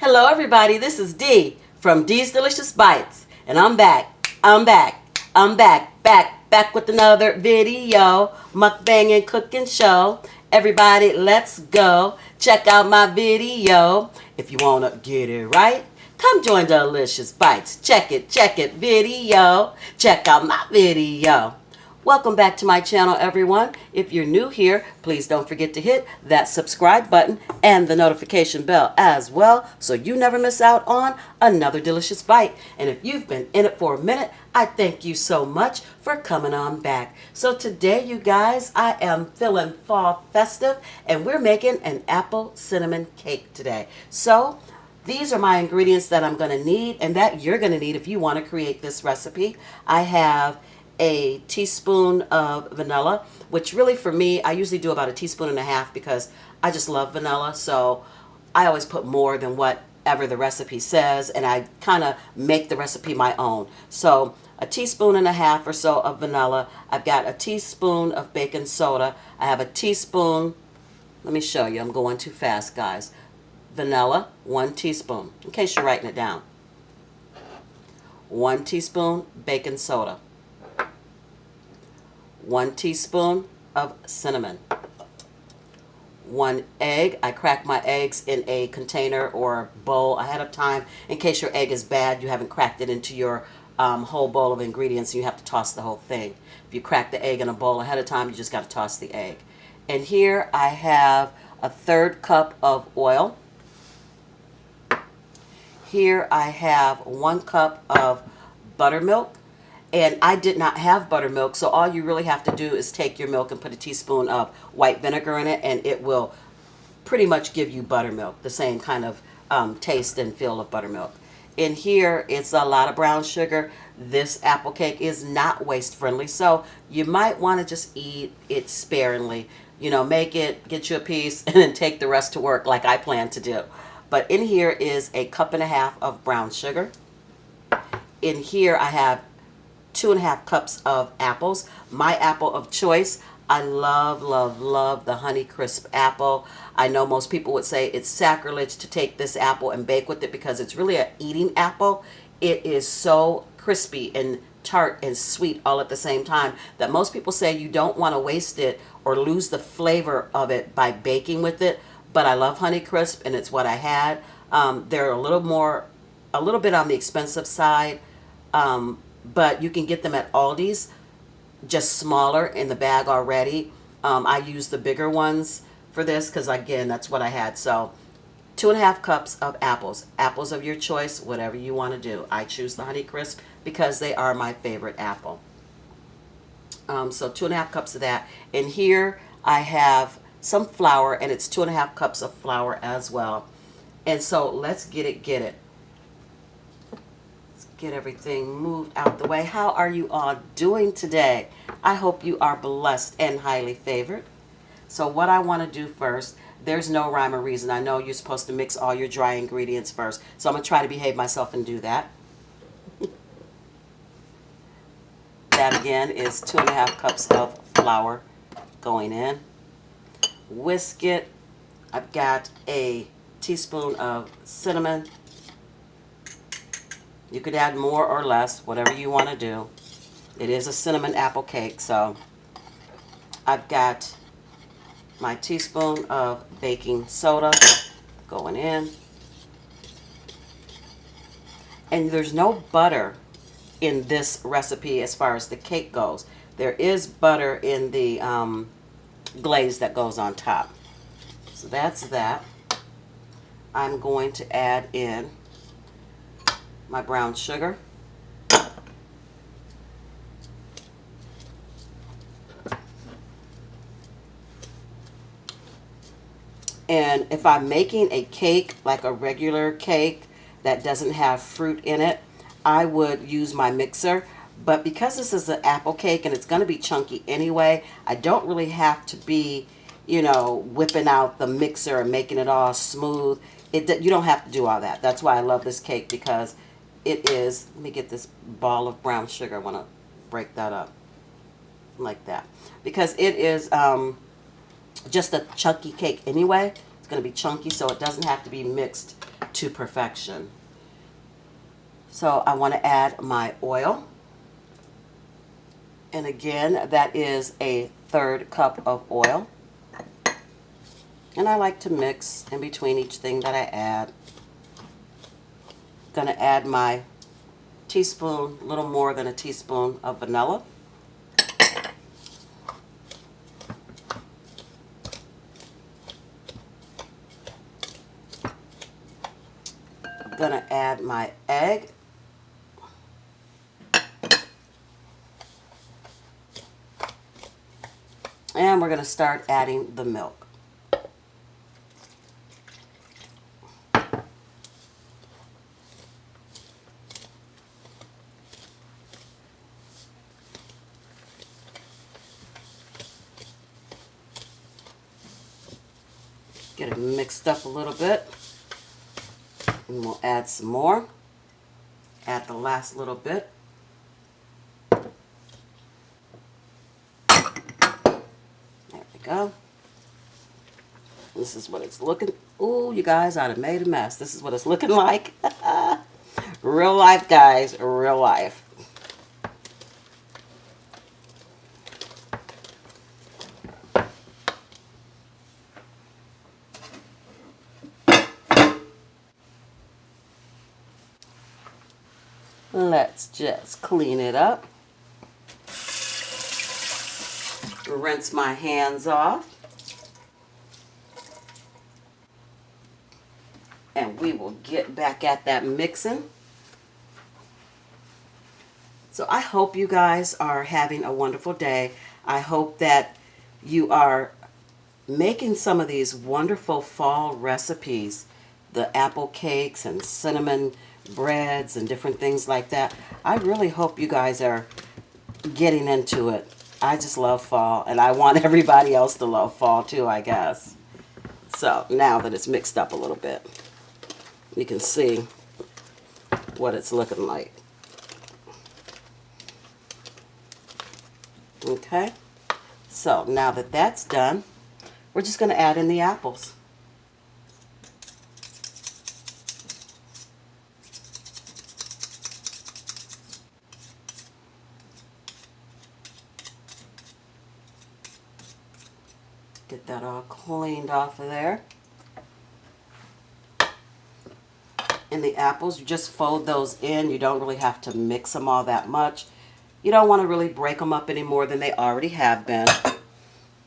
Hello everybody, this is Dee from Dee's Delicious Bites, and I'm back, back with another video, mukbang and cooking show. Everybody, let's go, check out my video. If you wanna get it right, come join Delicious Bites, check it, video, check out my video. Welcome back to my channel, everyone. If you're new here, please don't forget to hit that subscribe button and the notification bell as well so you never miss out on another delicious bite. And if you've been in it for a minute, I thank you so much for coming on back. So today, you guys, I am feeling fall festive and we're making an apple cinnamon cake today. So these are my ingredients that I'm going to need and that you're going to need if you want to create this recipe. I have a teaspoon of vanilla, which really for me, I usually do about 1.5 teaspoons because I just love vanilla. So I always put more than whatever the recipe says, and I kind of make the recipe my own. So 1.5 teaspoons or so of vanilla. I've got 1 teaspoon of baking soda. I have 1 teaspoon, let me show you, I'm going too fast, guys. Vanilla, 1 teaspoon, in case you're writing it down. 1 teaspoon baking soda. 1 teaspoon of cinnamon. 1 egg. I crack my eggs in a container or bowl ahead of time in case your egg is bad, you haven't cracked it into your whole bowl of ingredients, and you have to toss the whole thing. If you crack the egg in a bowl ahead of time, you just got to toss the egg. And here I have 1/3 cup of oil. Here I have 1 cup of buttermilk. And I did not have buttermilk, so all you really have to do is take your milk and put 1 teaspoon of white vinegar in it, and it will pretty much give you buttermilk, the same kind of taste and feel of buttermilk. In here, it's a lot of brown sugar. This apple cake is not waste friendly, so you might want to just eat it sparingly. You know, make it, get you a piece, and then take the rest to work like I plan to do. But in here is 1.5 cups of brown sugar. In here, I have 2.5 cups of apples. My apple of choice, I love the Honeycrisp apple. I know most people would say it's sacrilege to take this apple and bake with it because it's really an eating apple. It is so crispy and tart and sweet all at the same time that most people say you don't want to waste it or lose the flavor of it by baking with it. But I love Honeycrisp and it's what I had. They're a little bit on the expensive side. But you can get them at Aldi's, just smaller in the bag already. I use the bigger ones for this because, again, that's what I had. So 2.5 cups of apples. Apples of your choice, whatever you want to do. I choose the Honeycrisp because they are my favorite apple. So 2.5 cups of that. And here I have some flour, and it's 2.5 cups of flour as well. And so let's get it. Get everything moved out the way. How are you all doing today? I hope you are blessed and highly favored. So what I want to do first, there's no rhyme or reason. I know you're supposed to mix all your dry ingredients first, so I'm going to try to behave myself and do that. That again is 2.5 cups of flour going in. Whisk it. I've got 1 teaspoon of cinnamon. You could add more or less, whatever you want to do. It is a cinnamon apple cake, so I've got my teaspoon of baking soda going in. And there's no butter in this recipe as far as the cake goes. There is butter in the glaze that goes on top. So that's that. I'm going to add in my brown sugar. And if I'm making a cake, like a regular cake that doesn't have fruit in it, I would use my mixer. But because this is an apple cake and it's going to be chunky anyway, I don't really have to be, you know, whipping out the mixer and making it all smooth. You don't have to do all that. That's why I love this cake, because it is, let me get this ball of brown sugar. I want to break that up like that. Because it is just a chunky cake anyway. It's going to be chunky, so it doesn't have to be mixed to perfection. So I want to add my oil. And again, that is a 1/3 cup of oil. And I like to mix in between each thing that I add. Going to add my teaspoon, a little more than a teaspoon of vanilla. Going to add my egg. And we're going to start adding the milk. Get it mixed up a little bit. And we'll add some more. Add the last little bit. There we go. This is what it's looking. Ooh, you guys, I'd have made a mess. This is what it's looking like. Real life, guys. Real life. Let's just clean it up. Rinse my hands off. And we will get back at that mixing. So I hope you guys are having a wonderful day. I hope that you are making some of these wonderful fall recipes. The apple cakes and cinnamon breads and different things like that. I really hope you guys are getting into it. I just love fall, and I want everybody else to love fall too, I guess. So now that it's mixed up a little bit, you can see what it's looking like. Okay, so now that that's done, we're just going to add in the apples. Get that all cleaned off of there. And the apples, you just fold those in. You don't really have to mix them all that much. You don't want to really break them up any more than they already have been.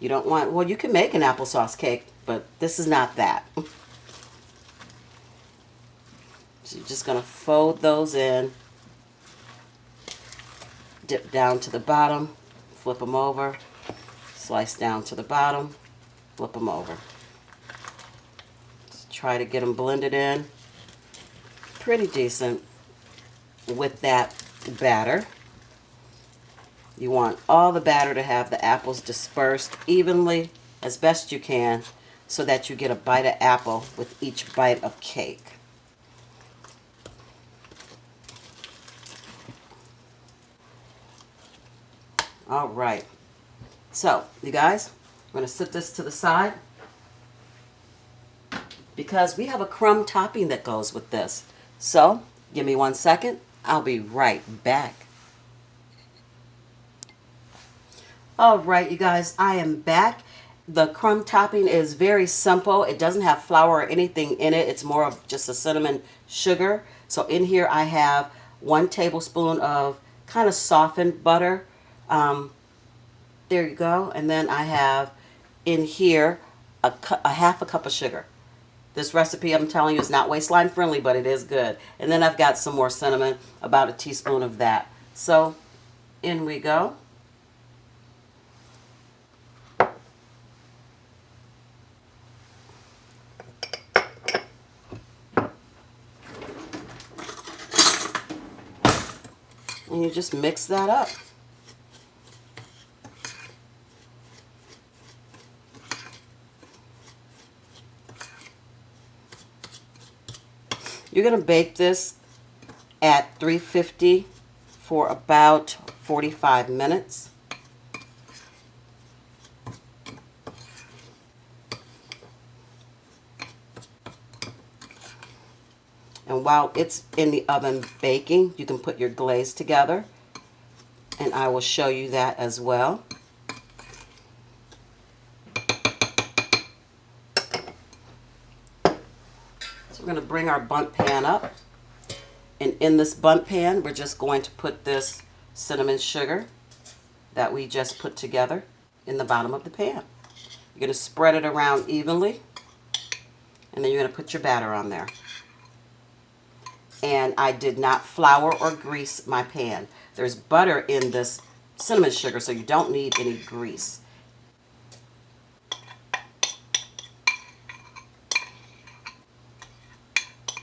You don't want, well, you can make an applesauce cake, but this is not that. So you're just going to fold those in. Dip down to the bottom. Flip them over. Slice down to the bottom. Flip them over. Just try to get them blended in pretty decent with that batter. You want all the batter to have the apples dispersed evenly as best you can so that you get a bite of apple with each bite of cake. All right. So, you guys, I'm going to set this to the side because we have a crumb topping that goes with this. So, give me 1 second. I'll be right back. All right, you guys, I am back. The crumb topping is very simple. It doesn't have flour or anything in it. It's more of just a cinnamon sugar. So in here I have 1 tablespoon of kind of softened butter. There you go. And then I have in here a 1/2 cup of sugar. This recipe, I'm telling you, is not waistline friendly, but it is good. And then I've got some more cinnamon, about a teaspoon of that. So in we go. And you just mix that up. You're going to bake this at 350 for about 45 minutes. And while it's in the oven baking, you can put your glaze together. And I will show you that as well. So we're going to bring our bundt pan up. And in this bundt pan, we're just going to put this cinnamon sugar that we just put together in the bottom of the pan. You're going to spread it around evenly. And then you're going to put your batter on there. And I did not flour or grease my pan. There's butter in this cinnamon sugar, so you don't need any grease.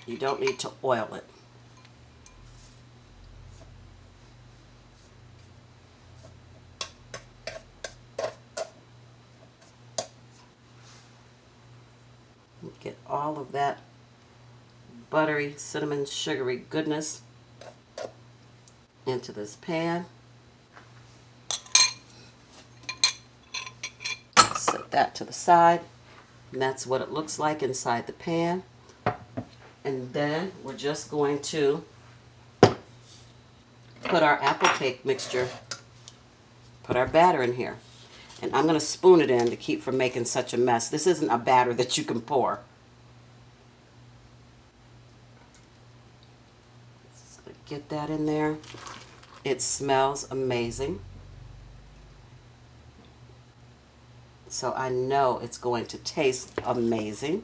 You don't need to oil it. Get all of that buttery, cinnamon, sugary goodness into this pan. Set that to the side. And that's what it looks like inside the pan. And then we're just going to put our apple cake mixture, put our batter in here. And I'm going to spoon it in to keep from making such a mess. This isn't a batter that you can pour. Just going to get that in there. It smells amazing. So I know it's going to taste amazing.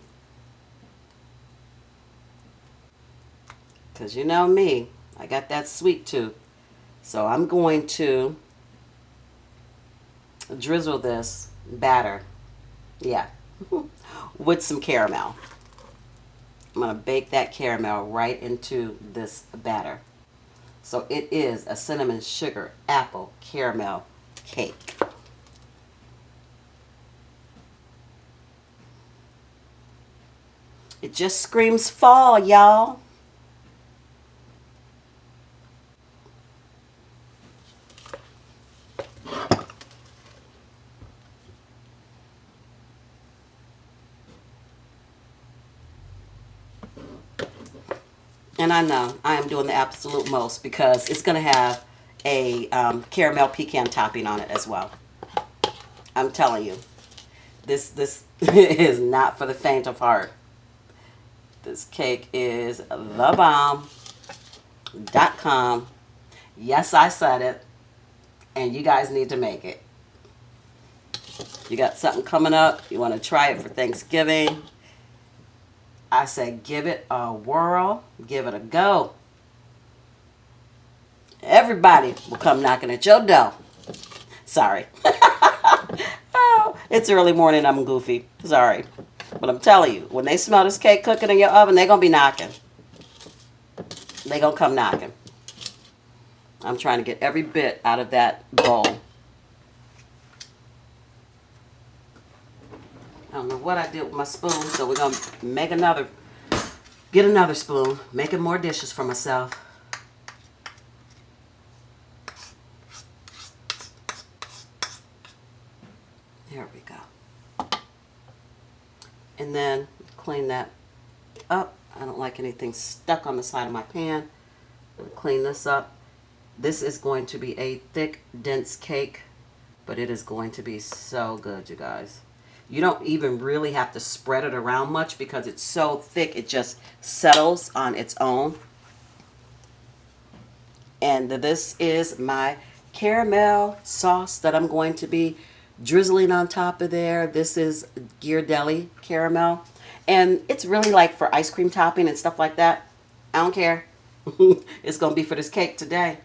Because you know me, I got that sweet tooth. So I'm going to drizzle this batter, with some caramel. I'm going to bake that caramel right into this batter. So it is a cinnamon sugar apple caramel cake. It just screams fall, y'all. And I know I am doing the absolute most because it's going to have a caramel pecan topping on it as well. I'm telling you, this is not for the faint of heart. This cake is thebomb.com. Yes, I said it. And you guys need to make it. You got something coming up. You want to try it for Thanksgiving. I said give it a whirl. Give it a go. Everybody will come knocking at your door. Sorry. Oh, it's early morning. I'm goofy. Sorry. But I'm telling you, when they smell this cake cooking in your oven, they're going to be knocking. They're going to come knocking. I'm trying to get every bit out of that bowl. I don't know what I did with my spoon, so we're going to make get another spoon, making more dishes for myself. There we go. And then clean that up. I don't like anything stuck on the side of my pan. Clean this up. This is going to be a thick, dense cake, but it is going to be so good, you guys. You don't even really have to spread it around much because it's so thick, it just settles on its own. And this is my caramel sauce that I'm going to be drizzling on top of there. This is Ghirardelli caramel. And it's really like for ice cream topping and stuff like that. I don't care. It's going to be for this cake today.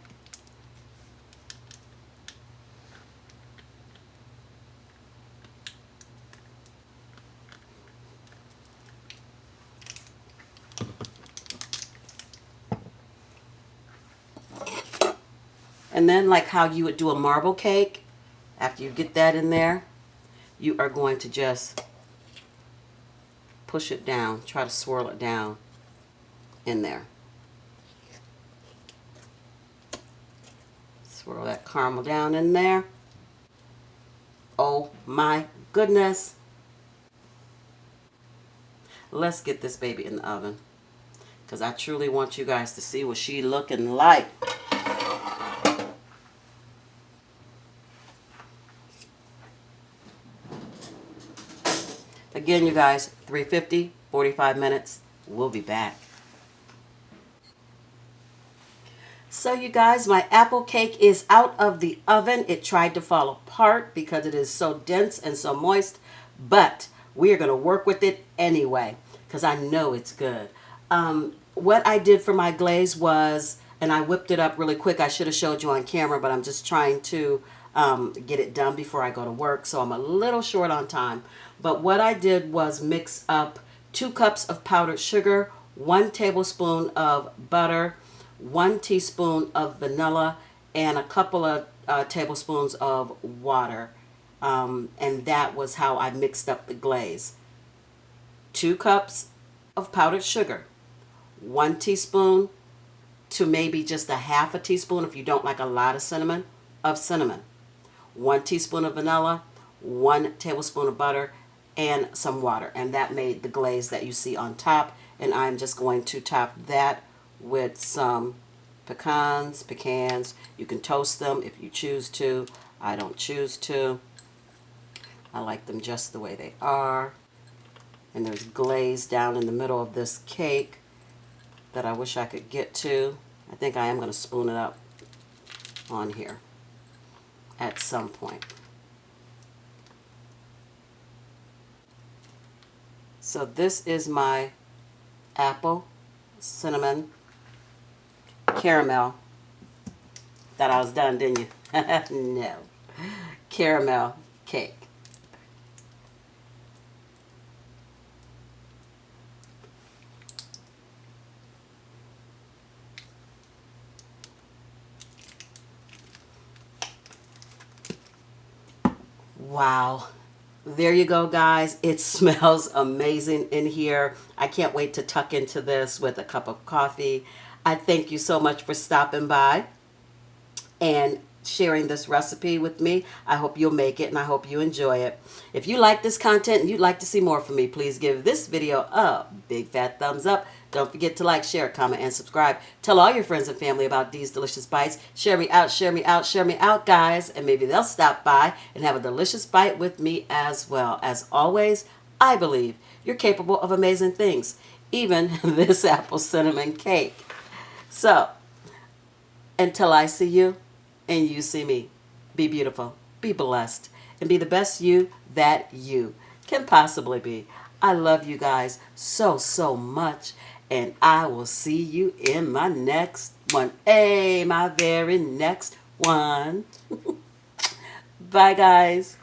And then like how you would do a marble cake, after you get that in there, you are going to just push it down, try to swirl it down in there. Swirl that caramel down in there. Oh my goodness. Let's get this baby in the oven. because I truly want you guys to see what she looking like. Again, you guys, 350, 45 minutes. We'll be back. So you guys, my apple cake is out of the oven. It tried to fall apart because it is so dense and so moist, but we are going to work with it anyway because I know it's good. What I did for my glaze was, and I whipped it up really quick. I should have showed you on camera, but I'm just trying to get it done before I go to work, so I'm a little short on time. But what I did was mix up 2 cups of powdered sugar, 1 tablespoon of butter, 1 teaspoon of vanilla, and a couple of tablespoons of water. And that was how I mixed up the glaze. 2 cups of powdered sugar, 1 teaspoon to maybe just a half a teaspoon if you don't like a lot of cinnamon, 1 teaspoon of vanilla, 1 tablespoon of butter, and some water. And that made the glaze that you see on top. And I'm just going to top that with some pecans. You can toast them if you choose to. I don't choose to. I like them just the way they are. And there's glaze down in the middle of this cake that I wish I could get to. I think I am going to spoon it up on here at some point. So this is my apple, cinnamon, caramel. Thought I was done, didn't you? No. Caramel cake. Wow. There you go, guys. It smells amazing in here. I can't wait to tuck into this with a cup of coffee. I thank you so much for stopping by and sharing this recipe with me. I hope you'll make it and I hope you enjoy it. If you like this content and you'd like to see more from me, please give this video a big fat thumbs up. Don't forget to like, share, comment, and subscribe. Tell all your friends and family about Dees Delicious Bites. Share me out, share me out, share me out, guys. And maybe they'll stop by and have a delicious bite with me as well. As always, I believe you're capable of amazing things. Even this apple cinnamon cake. So, until I see you and you see me, be beautiful, be blessed, and be the best you that you can possibly be. I love you guys so, so much. And I will see you in my next one. Hey, my very next one. Bye, guys.